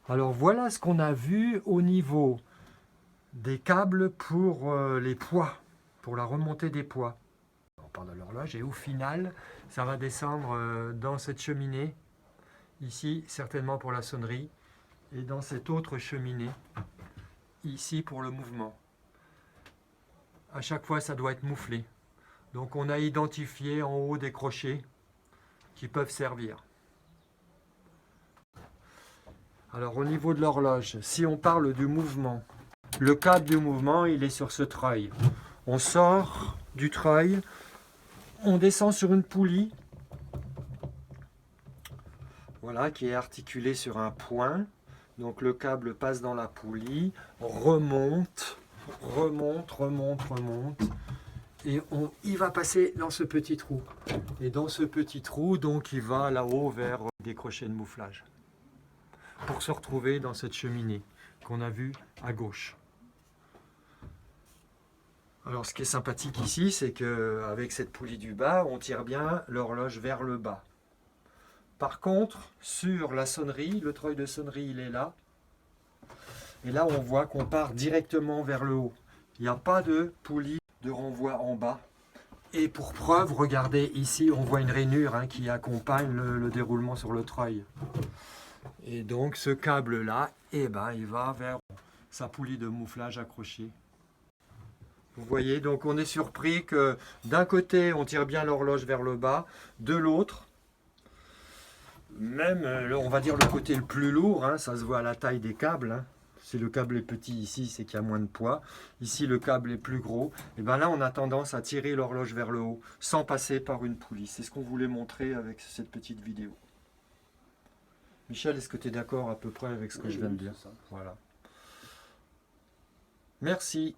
Alors voilà ce qu'on a vu au niveau des câbles pour les poids, pour la remontée des poids. On part de l'horloge et au final, ça va descendre dans cette cheminée, ici certainement pour la sonnerie, et dans cette autre cheminée, ici pour le mouvement. À chaque fois, ça doit être mouflé. Donc on a identifié en haut des crochets qui peuvent servir. Alors au niveau de l'horloge, si on parle du mouvement, le câble du mouvement, il est sur ce treuil. On sort du treuil, on descend sur une poulie, voilà, qui est articulée sur un point. Donc le câble passe dans la poulie, remonte, remonte, et il va passer dans ce petit trou. Et dans ce petit trou, donc il va là-haut vers des crochets de mouflage, pour se retrouver dans cette cheminée qu'on a vue à gauche. Alors ce qui est sympathique ici, c'est qu'avec cette poulie du bas, on tire bien l'horloge vers le bas. Par contre, sur la sonnerie, le treuil de sonnerie, il est là. Et là, on voit qu'on part directement vers le haut. Il n'y a pas de poulie de renvoi en bas. Et pour preuve, regardez ici, on voit une rainure qui accompagne le déroulement sur le treuil. Et donc ce câble-là, il va vers sa poulie de mouflage accrochée. Vous voyez, donc on est surpris que d'un côté, on tire bien l'horloge vers le bas, de l'autre, même, on va dire le côté le plus lourd, ça se voit à la taille des câbles. Si le câble est petit ici, c'est qu'il y a moins de poids. Ici, le câble est plus gros. Et bien là, on a tendance à tirer l'horloge vers le haut, sans passer par une poulie. C'est ce qu'on voulait montrer avec cette petite vidéo. Michel, est-ce que tu es d'accord à peu près avec ce que je viens de dire? Voilà. Merci.